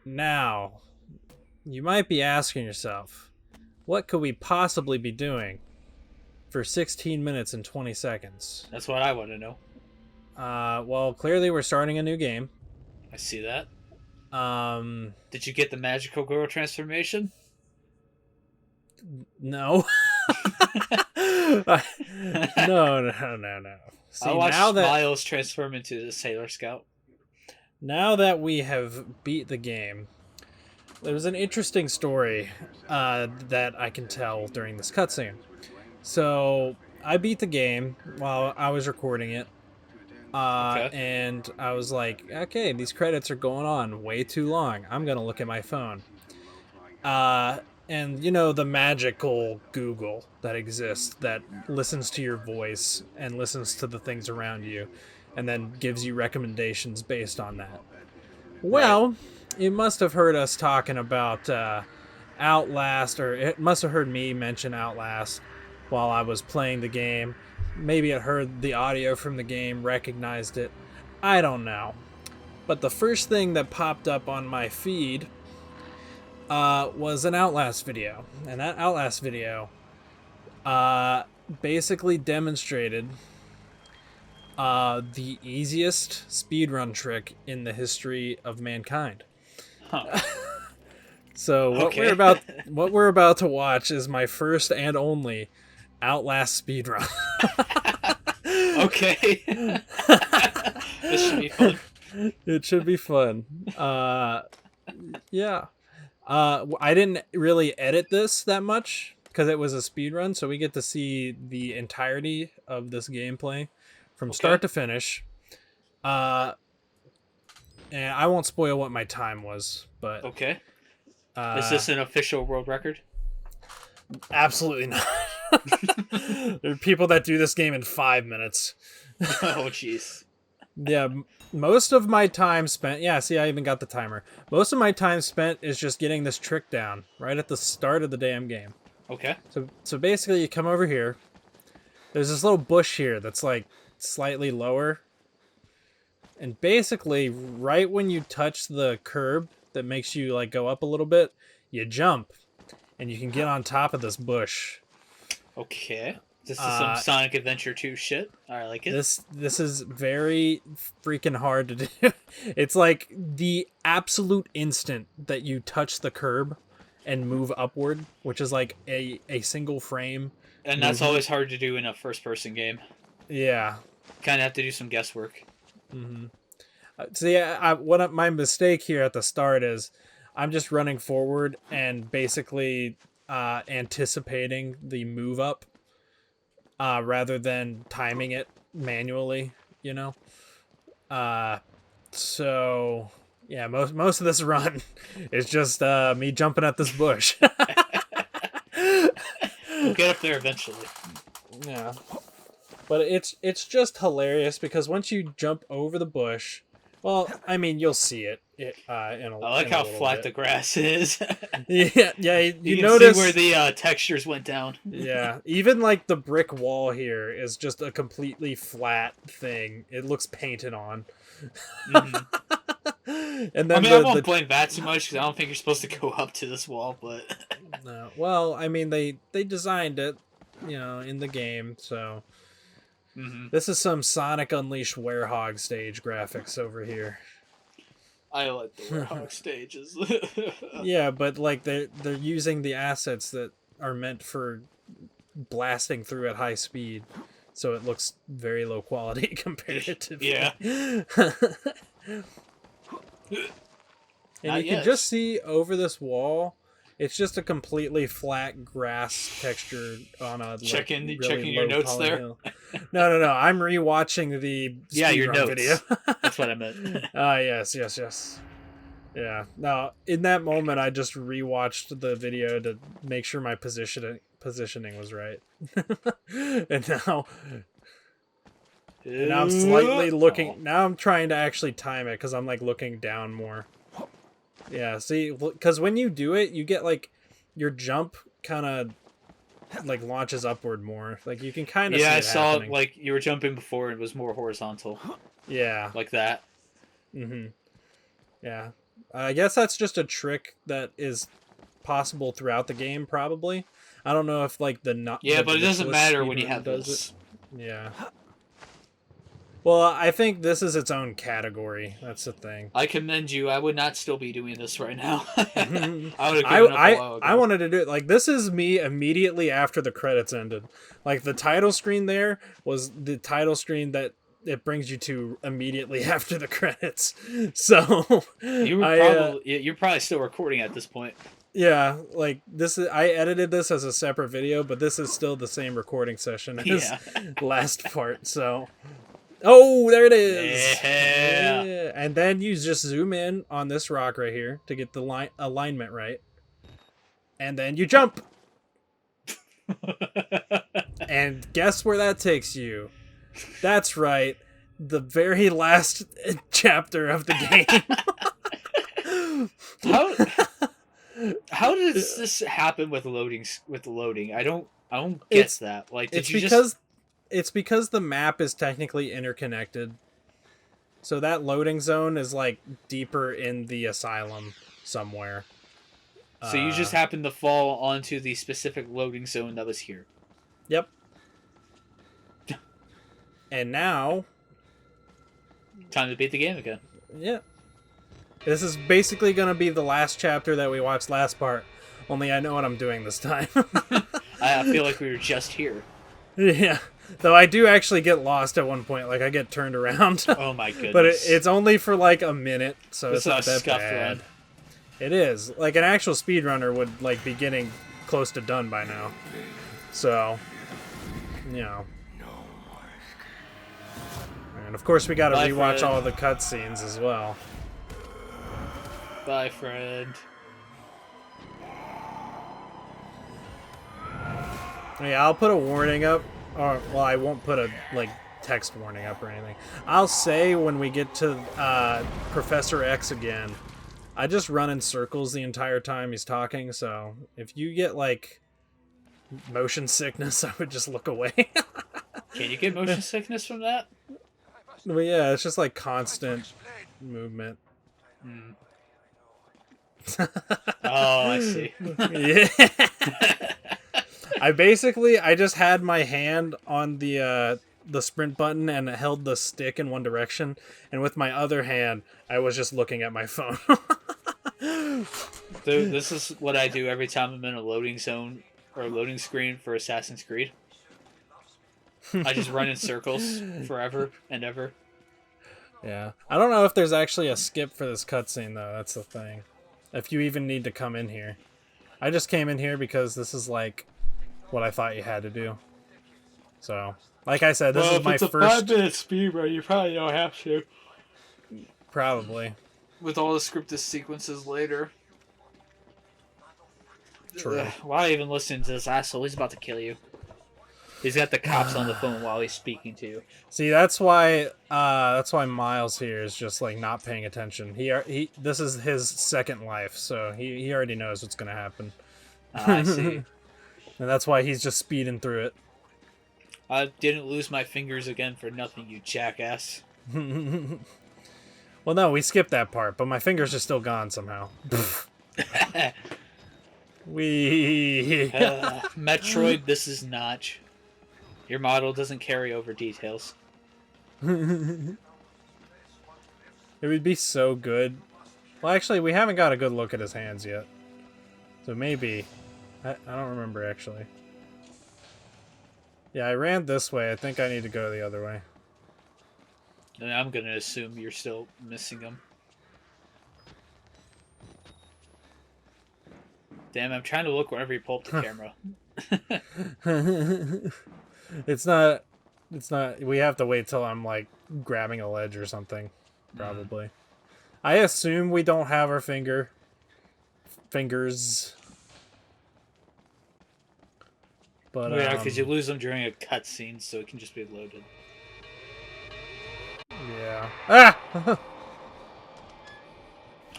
Now, you might be asking yourself, what could we possibly be doing for 16 minutes and 20 seconds? That's what I want to know. Well, clearly we're starting a new game. I see that. Um, Did you get the magical girl transformation? no. No, no. I See, watched Miles transform into the Sailor Scout. now that we have beat the game, there's an interesting story that I can tell during this cutscene. So I beat the game while I was recording it, Okay. and I was like, okay, these credits are going on way too long. I'm gonna look at my phone. Uh, and you know the magical Google that exists that listens to your voice and listens to the things around you, and then gives you recommendations based on that. Right. Well, it must have heard us talking about Outlast, or it must have heard me mention Outlast while I was playing the game. Maybe it heard the audio from the game, recognized it. I don't know. But the first thing that popped up on my feed was an Outlast video. And that Outlast video basically demonstrated the easiest speedrun trick in the history of mankind. Huh. So Okay. what we're about to watch is my first and only Outlast speedrun. Okay. This should be fun. It should be fun. Yeah. I didn't really edit this that much because it was a speedrun, so we get to see the entirety of this gameplay from Okay. start to finish. Uh, and I won't spoil what my time was, but Okay. Is uh, this an official world record? absolutely not. There are people that do this game in 5 minutes. Oh, jeez. Yeah, most of my time spent. Yeah, see, I even got the timer. Most of my time spent is just getting this trick down right at the start of the damn game. Okay. So basically, you come over here. There's this little bush here that's like slightly lower, and basically, right when you touch the curb that makes you like go up a little bit, you jump, and you can get on top of this bush. Okay. This is some Uh, Sonic Adventure 2 shit. I like it. this is very freaking hard to do. It's like the absolute instant that you touch the curb and move upward, which is like a single frame And that's movement. always hard to do in a first person game. Yeah. Kind of have to do some guesswork. See, my mistake here at the start is I'm just running forward and basically anticipating the move up rather than timing it manually. You know. So yeah, most of this run is just me jumping at this bush. We'll get up there eventually. Yeah, but it's just hilarious because once you jump over the bush, well, I mean you'll see it in I like in a how little flat bit. the grass is. Yeah, You you can notice. see where the textures went down. Yeah, even like the brick wall here is just a completely flat thing. It looks painted on. Mhm. And I then mean, I won't the blame that too much because I don't think you're supposed to go up to this wall, but no, well, I mean they designed it, in the game, so Mhm. this is some Sonic Unleashed Werehog stage graphics over here. I like the Warhawk stages. Yeah, but like they're using the assets that are meant for blasting through at high speed, so it looks very low quality comparatively. Yeah. And Not you can yet. just see over this wall, it's just a completely flat grass texture on a Checking really your low notes poly there. hill. No. I'm rewatching the Yeah, your speedrun notes. video. That's what I meant. Yes. Yeah. Now, in that moment, I just rewatched the video to make sure my positioning was right. and now, and now I'm slightly Oh. looking. Now I'm trying to actually time it because I'm like looking down more. Yeah. See, because when you do it, you get like your jump kind of like launches upward more. Like you can kind of Yeah, see I it saw it happening. like you were jumping before. It was more horizontal, Yeah. like that. Mm-hmm. Yeah. I guess that's just a trick that is possible throughout the game, probably. I don't know if like Yeah, the but it doesn't glitchless matter when you speedrun have does this. it. Yeah. Well, I think this is its own category. That's the thing. I commend you. I would not still be doing this right now. I, I would have given up a while ago. I wanted to do it. Like, this is me immediately after the credits ended. Like, the title screen there was the title screen that it brings you to immediately after the credits. So You're probably still recording at this point. yeah, like this is I edited this as a separate video, but this is still the same recording session as last part. So oh, there it is. Yeah. And then you just zoom in on this rock right here to get the alignment right. And then you jump. And guess where that takes you? That's right. The very last chapter of the game. How does this happen with loading? I don't get that. Like, it's because the map is technically interconnected. So that loading zone is like deeper in the asylum somewhere. So you just happen to fall onto the specific loading zone that was here. Yep. And now, time to beat the game again. Yeah. This is basically going to be the last chapter that we watched last part. Only I know what I'm doing this time. I feel like we were just here. Yeah. Though I do actually get lost at one point. Like, I get turned around. Oh my goodness. But it's only for like a minute, so it's not that scuffed bad. run. It is. Like, an actual speedrunner would like be getting close to done by now. So, you know. And of course we gotta rewatch all of the cutscenes as well. Bye, friend. Yeah, I'll put a warning up. Or, well, I won't put a, like, text warning up or anything. I'll say when we get to Professor X again, I just run in circles the entire time he's talking, so if you get, like, motion sickness, I would just look away. Can you get motion sickness from that? Well, yeah, it's just, like, constant movement. Mm. Oh, I see. Yeah. I just had my hand on the sprint button and held the stick in one direction, and with my other hand, I was just looking at my phone. Dude, this is what I do every time I'm in a loading zone or loading screen for Assassin's Creed. I just run in circles forever and ever. Yeah. I don't know if there's actually a skip for this cutscene, though. That's the thing. If you even need to come in here. I just came in here because this is, like, what I thought you had to do. So, like I said, this is my first... Well, if it's a 5-minute speedrun, you probably don't have to. Probably. With all the scripted sequences later. True. Why even listen to this asshole? He's about to kill you. He's got the cops on the phone while he's speaking to you. See, that's why Miles here is just like not paying attention. He this is his second life, so he already knows what's gonna happen. I see. And that's why he's just speeding through it. I didn't lose my fingers again for nothing, you jackass. Well, no, we skipped that part, but my fingers are still gone somehow. Metroid, this is Notch. Your model doesn't carry over details. It would be so good. Well, actually, we haven't got a good look at his hands yet. So maybe. I don't remember, actually. Yeah, I ran this way. I think I need to go the other way. And I'm going to assume you're still missing them. Damn, I'm trying to look whenever you pull up the camera. It's not, we have to wait till I'm, like, grabbing a ledge or something, probably. I assume we don't have our fingers. But, yeah, because you lose them during a cutscene, so it can just be loaded. Yeah. Ah!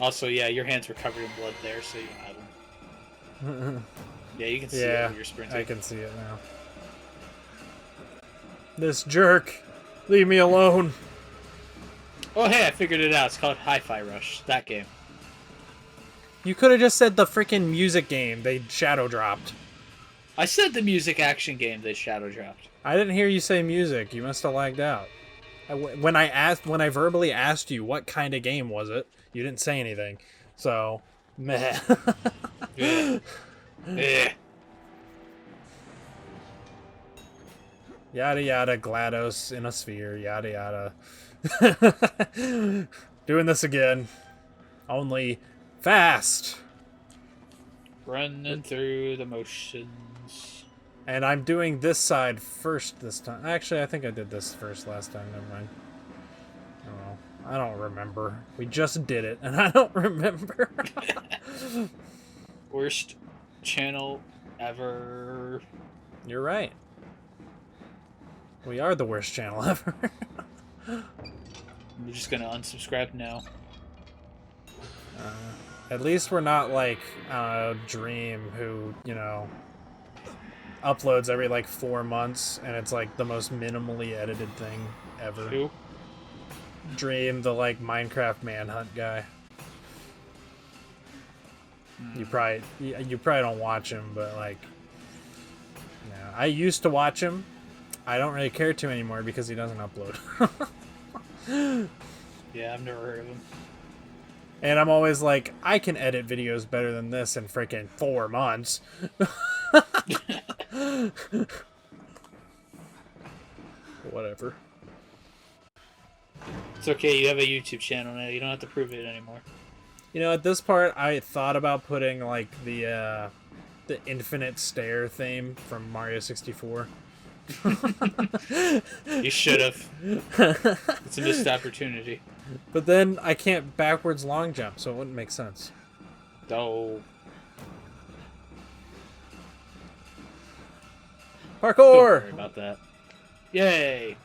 Also, yeah, your hands were covered in blood there, so you don't have them. Yeah, you can see it when you're sprinting. I can see it now. This jerk! Leave me alone! Oh, hey, I figured it out. It's called Hi-Fi Rush. That game. You could have just said the freaking music game they shadow dropped. I said the music action game they shadow dropped. I didn't hear you say music. You must have lagged out. When I verbally asked you what kind of game was it, you didn't say anything. So, meh. Yeah. Yeah. Yada yada, GLaDOS in a sphere, yada yada. Doing this again. Only fast. Running through the motions. And I'm doing this side first this time. Actually, I think I did this first last time. Never mind. Oh, I don't remember. We just did it, and I don't remember. Worst channel ever. You're right. We are the worst channel ever. I'm just gonna unsubscribe now. At least we're not like Dream, who, you know, uploads every like 4 months, and it's like the most minimally edited thing ever. Who? Dream, the like Minecraft manhunt guy. You probably don't watch him, but like, yeah, I used to watch him. I don't really care to anymore because he doesn't upload. Yeah, I've never heard of him. And I'm always like, I can edit videos better than this in freaking 4 months. Whatever. It's okay, you have a YouTube channel now. You don't have to prove it anymore. You know, at this part, I thought about putting like the infinite stare theme from Mario 64. You should have. It's a missed opportunity. But then I can't backwards long jump, so it wouldn't make sense. Oh. Parkour! Don't worry about that. Yay!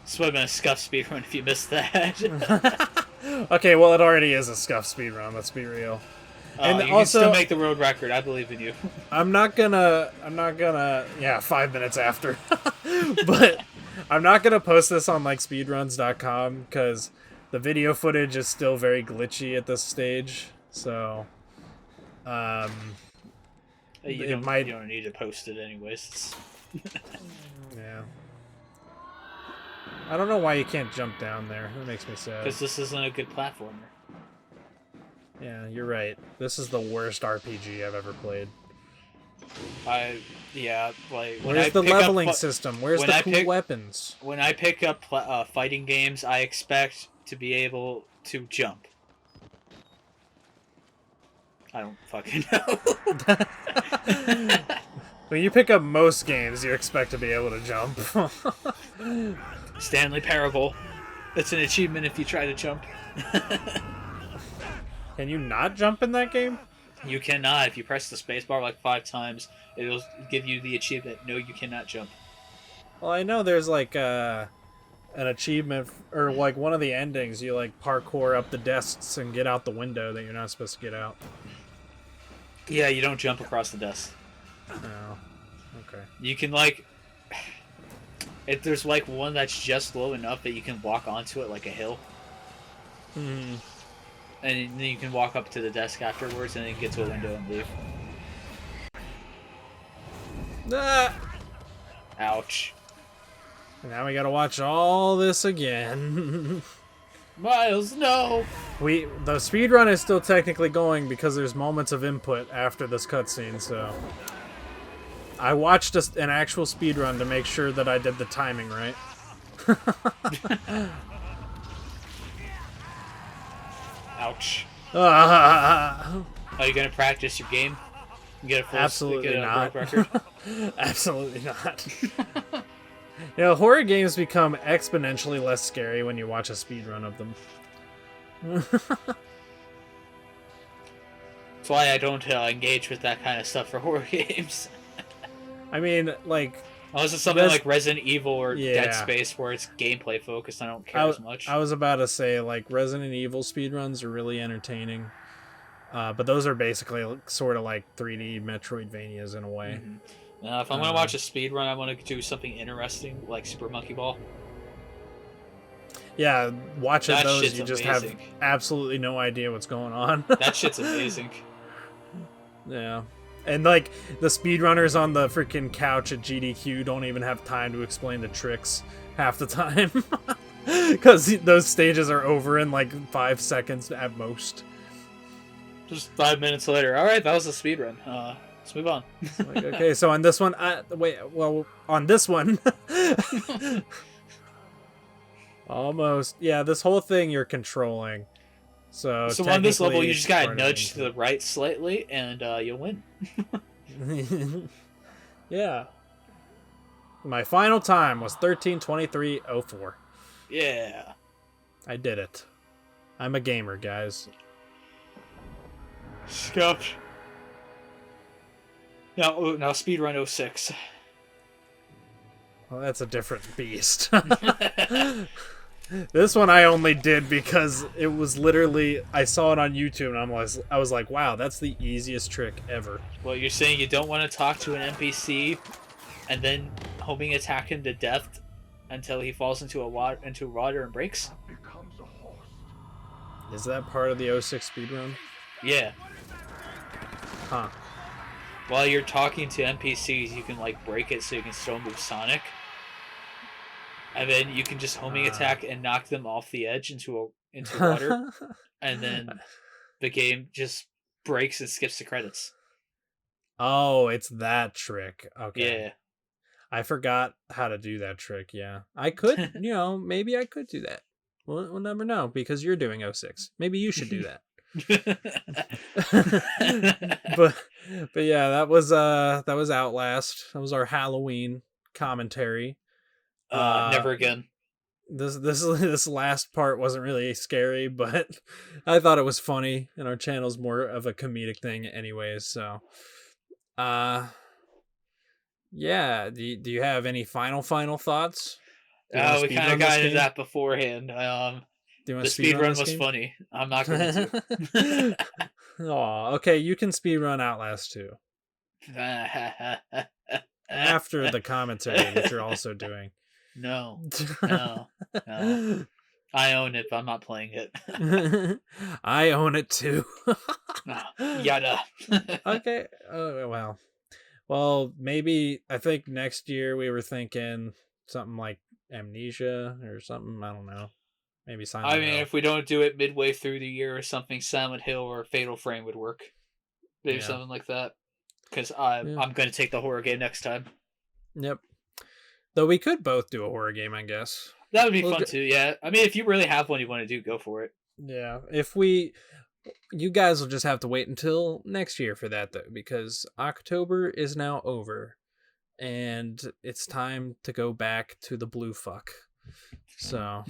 This would have been a scuff speedrun if you missed that. Okay, well, it already is a scuff speedrun, let's be real. And you can still make the road record. I believe in you. I'm not gonna, yeah, 5 minutes after. But I'm not gonna post this on like speedruns.com because the video footage is still very glitchy at this stage. So, You don't need to post it anyways. Yeah. I don't know why you can't jump down there. That makes me sad. Because this isn't a good platformer. Yeah, you're right. This is the worst RPG I've ever played. Where's the leveling system? Where's the cool weapons? When I pick up fighting games, I expect to be able to jump. I don't fucking know. When you pick up most games, you expect to be able to jump. Stanley Parable. It's an achievement if you try to jump. Can you not jump in that game? You cannot. If you press the spacebar like 5 times, it'll give you the achievement. No, you cannot jump. Well, I know there's like an achievement, or like one of the endings, you like parkour up the desks and get out the window that you're not supposed to get out. Yeah, you don't jump across the desk. Oh, okay. You can like... If there's like one that's just low enough that you can walk onto it like a hill. Hmm. And then you can walk up to the desk afterwards and then get to a window and leave. Ah! Ouch. Now we gotta watch all this again. Miles, no! The speedrun is still technically going because there's moments of input after this cutscene, so... I watched an actual speedrun to make sure that I did the timing right. Ouch. Ah. Are you gonna practice your game? Get a full Absolutely not. record? Absolutely not. You know, horror games become exponentially less scary when you watch a speedrun of them. That's why I don't engage with that kind of stuff for horror games. I mean, like... Unless it's something like Resident Evil or Yeah. Dead Space where it's gameplay focused, I don't care as much. I was about to say, like, Resident Evil speedruns are really entertaining. But those are basically sort of like 3D Metroidvanias in a way. Mm-hmm. Now, if I'm going to watch a speedrun, I want to do something interesting, like Super Monkey Ball. Yeah, watching That those, shit's you just have amazing. absolutely no idea what's going on. That shit's amazing. Yeah. And like the speedrunners on the freaking couch at GDQ don't even have time to explain the tricks half the time. Because those stages are over in like 5 seconds at most. Just 5 minutes later. All right, that was a speed run. Let's move on. Like, okay, so on this one, on this one, almost, yeah, this whole thing you're controlling. So on this level, technically you it's just gotta running nudge to the into right slightly, and you'll win. it. Yeah. My final time was 13:23:04. Yeah. I did it. I'm a gamer, guys. Scout. Now speedrun 06. Well, that's a different beast. This one I only did because it was literally, I saw it on YouTube and I was like, wow, that's the easiest trick ever. Well, you're saying you don't want to talk to an NPC and then homing attack him to death until he falls into water and breaks? Is that part of the 06 speedrun? Yeah. Huh. While you're talking to NPCs, you can like break it so you can still move Sonic. And then you can just homing attack and knock them off the edge into water. And then the game just breaks and skips the credits. Oh, it's that trick. Okay. Yeah. I forgot how to do that trick, yeah. I could, maybe I could do that. We'll never know, because you're doing 06. Maybe you should do that. but yeah, that was Outlast. That was our Halloween commentary. Never again. This last part wasn't really scary, but I thought it was funny, and our channel's more of a comedic thing anyways, so yeah, do you have any final thoughts? We kind of got into that beforehand. The speedrun was funny. I'm not going to. Aw, okay, you can speedrun Outlast too. After the commentary, which you're also doing. No. I own it, but I'm not playing it. I own it too. Yada. Okay. Oh, well, maybe, I think next year we were thinking something like Amnesia or something. I don't know. Maybe Silent Hill. If we don't do it midway through the year or something, Silent Hill or Fatal Frame would work. Maybe something like that. Because I'm going to take the horror game next time. Yep. Though we could both do a horror game, I guess. That would be fun too, yeah. If you really have one you want to do, go for it. Yeah. You guys will just have to wait until next year for that, though, because October is now over. And it's time to go back to the blue fuck. So.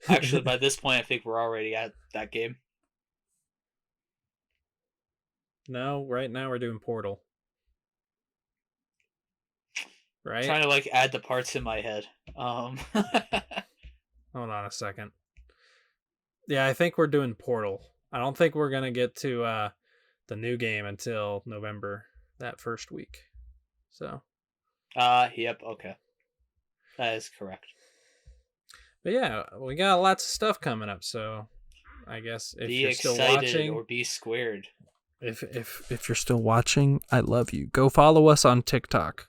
Actually, by this point, I think we're already at that game. No, right now we're doing Portal. Right? I'm trying to add the parts in my head. Hold on a second. Yeah, I think we're doing Portal. I don't think we're gonna get to the new game until November, that first week. So. Yep. Okay. That is correct. But yeah, we got lots of stuff coming up. So, I guess if you're still watching, or be squared. If you're still watching, I love you. Go follow us on TikTok.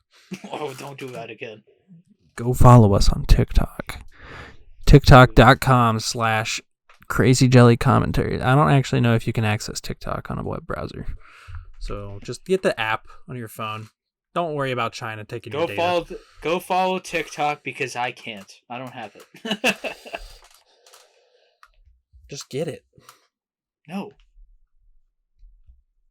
Oh, don't do that again. Go follow us on TikTok. TikTok.com/crazyjellycommentary. I don't actually know if you can access TikTok on a web browser. So just get the app on your phone. Don't worry about China taking your data. Go follow TikTok because I can't. I don't have it. Just get it. No.